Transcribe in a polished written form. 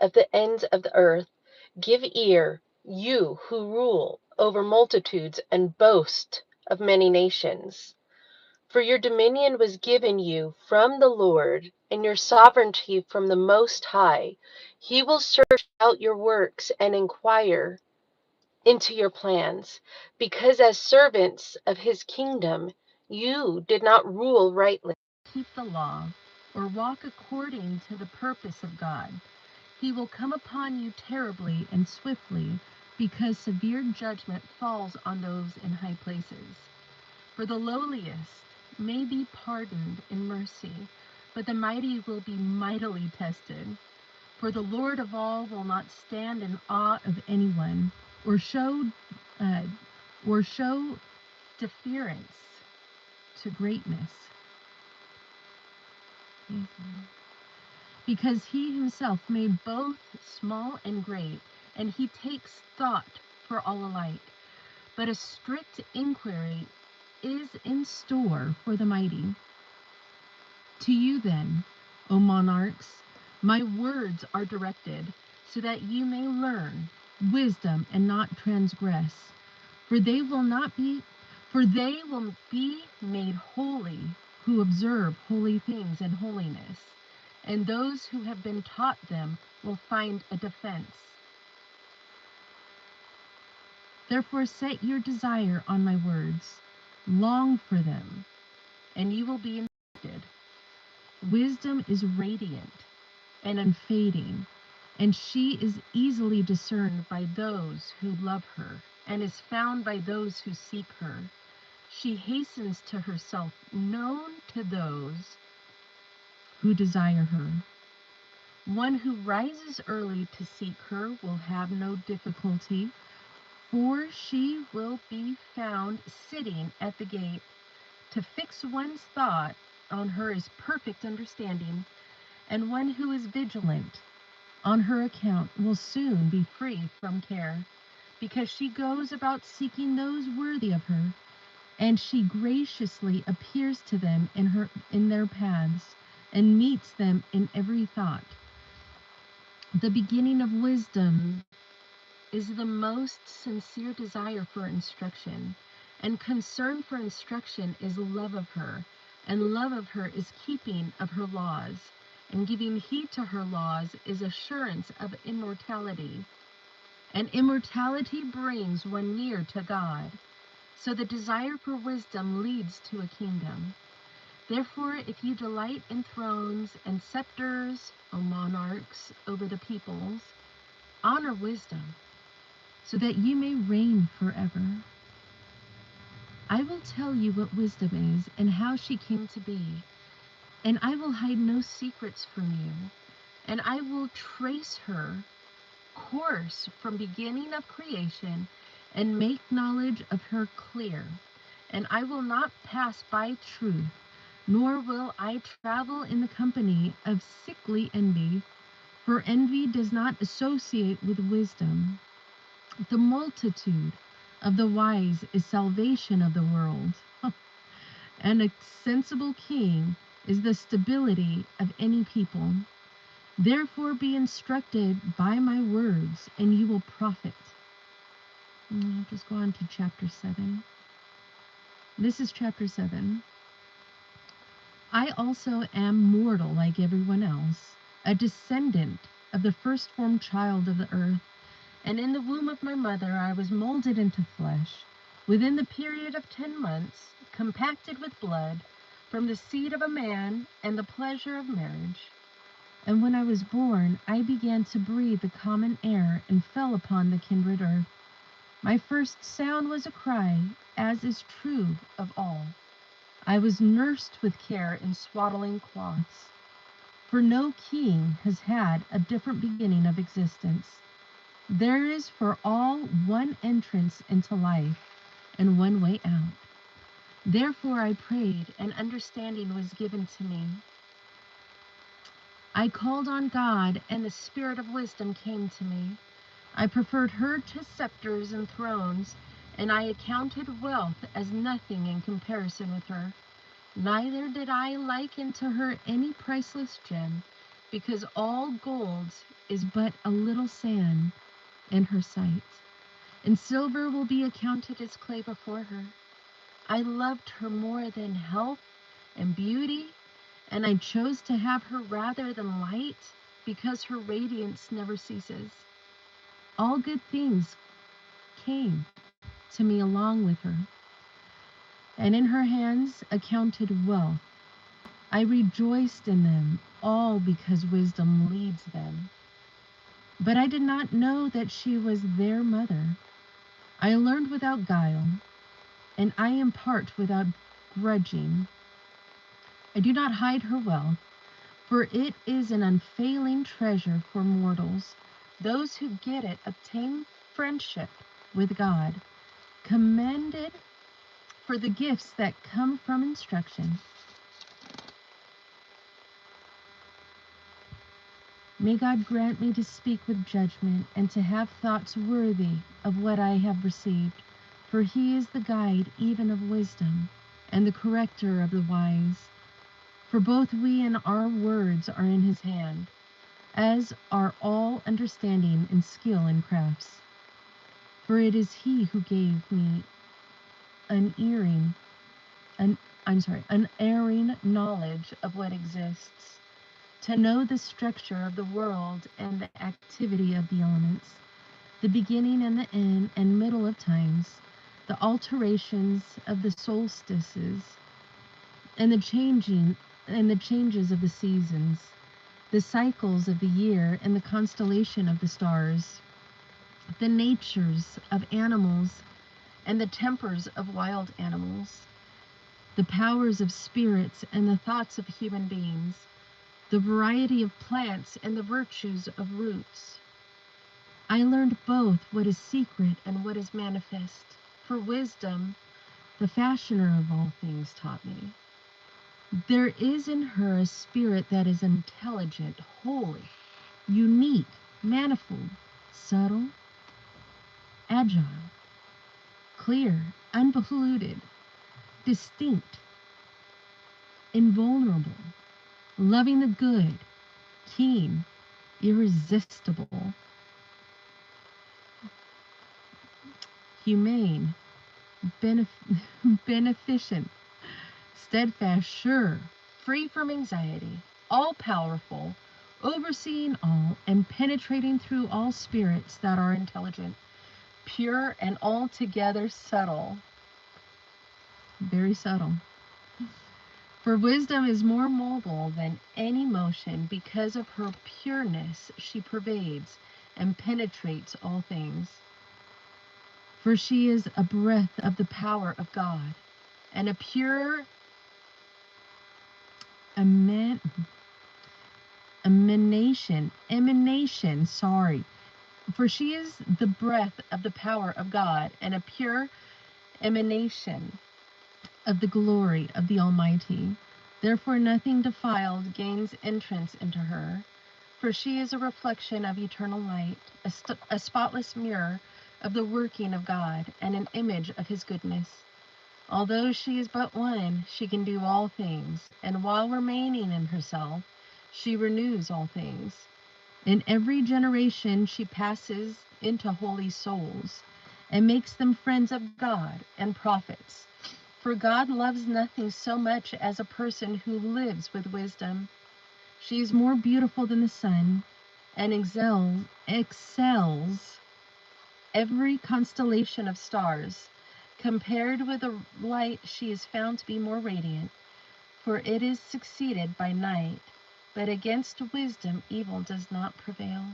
of the ends of the earth. Give ear, you who rule over multitudes and boast of many nations. For your dominion was given you from the Lord, and your sovereignty from the Most High. He will search out your works and inquire into your plans, because as servants of his kingdom, you did not rule rightly. Keep the law, or walk according to the purpose of God. He will come upon you terribly and swiftly, because severe judgment falls on those in high places. For the lowliest may be pardoned in mercy, but the mighty will be mightily tested. For the Lord of all will not stand in awe of anyone, or show uh, deference to greatness, because he himself made both small and great, and he takes thought for all alike. But a strict inquiry is in store for the mighty. To you then, O monarchs, my words are directed, so that you may learn wisdom and not transgress. For they will be made holy who observe holy things in holiness, and those who have been taught them will find a defense. Therefore set your desire on my words, long for them, and you will be instructed. Wisdom is radiant and unfading, and she is easily discerned by those who love her, and is found by those who seek her. She hastens to herself, known to those who desire her. One who rises early to seek her will have no difficulty, for she will be found sitting at the gate. To fix one's thought on her is perfect understanding, and one who is vigilant on her account will soon be free from care, because she goes about seeking those worthy of her, and she graciously appears to them in their paths, and meets them in every thought. The beginning of wisdom is the most sincere desire for instruction, and concern for instruction is love of her, and love of her is keeping of her laws, and giving heed to her laws is assurance of immortality, and immortality brings one near to God. So the desire for wisdom leads to a kingdom. Therefore, if you delight in thrones and scepters, O monarchs, over the peoples, honor wisdom, so that you may reign forever. I will tell you what wisdom is and how she came to be, and I will hide no secrets from you, and I will trace her course from beginning of creation and make knowledge of her clear. And I will not pass by truth, nor will I travel in the company of sickly envy, for envy does not associate with wisdom. The multitude of the wise is salvation of the world, and a sensible king is the stability of any people. Therefore be instructed by my words, and you will profit. I'll just go on to chapter 7. This is chapter 7. I also am mortal like everyone else, a descendant of the first-formed child of the earth, and in the womb of my mother I was molded into flesh, within the period of 10 months, compacted with blood, from the seed of a man and the pleasure of marriage. And when I was born, I began to breathe the common air and fell upon the kindred earth. My first sound was a cry, as is true of all. I was nursed with care in swaddling cloths. For no king has had a different beginning of existence. There is for all one entrance into life, and one way out. Therefore I prayed, and understanding was given to me. I called on God, and the spirit of wisdom came to me. I preferred her to scepters and thrones, and I accounted wealth as nothing in comparison with her. Neither did I liken to her any priceless gem, because all gold is but a little sand in her sight, and silver will be accounted as clay before her. I loved her more than health and beauty, and I chose to have her rather than light, because her radiance never ceases. All good things came to me along with her, and in her hands accounted wealth. I rejoiced in them all because wisdom leads them. But I did not know that she was their mother. I learned without guile, and I impart without grudging. I do not hide her wealth, for it is an unfailing treasure for mortals. Those who get it obtain friendship with God, commended for the gifts that come from instruction. May God grant me to speak with judgment and to have thoughts worthy of what I have received, for he is the guide even of wisdom and the corrector of the wise. For both we and our words are in his hand, as are all understanding and skill in crafts. For it is he who gave me unerring knowledge of what exists, to know the structure of the world and the activity of the elements, the beginning and the end and middle of times, the alterations of the solstices, and the changes of the seasons, the cycles of the year and the constellation of the stars, the natures of animals and the tempers of wild animals, the powers of spirits and the thoughts of human beings, the variety of plants and the virtues of roots. I learned both what is secret and what is manifest, for wisdom, the fashioner of all things, taught me. There is in her a spirit that is intelligent, holy, unique, manifold, subtle, agile, clear, unpolluted, distinct, invulnerable, loving the good, keen, irresistible, humane, beneficent, steadfast, sure, free from anxiety, all-powerful, overseeing all, and penetrating through all spirits that are intelligent, pure and altogether subtle, very subtle. For wisdom is more mobile than any motion. Because of her pureness, she pervades and penetrates all things. For she is a breath of the power of God, and a pure emanation, for she is the breath of the power of God, and a pure emanation of the glory of the Almighty. Therefore nothing defiled gains entrance into her, for she is a reflection of eternal light, a spotless mirror of the working of God, and an image of his goodness. Although she is but one, she can do all things, and while remaining in herself, she renews all things. In every generation she passes into holy souls, and makes them friends of God and prophets. For God loves nothing so much as a person who lives with wisdom. She is more beautiful than the sun, and excels every constellation of stars. Compared with the light, she is found to be more radiant, for it is succeeded by night. But against wisdom, evil does not prevail.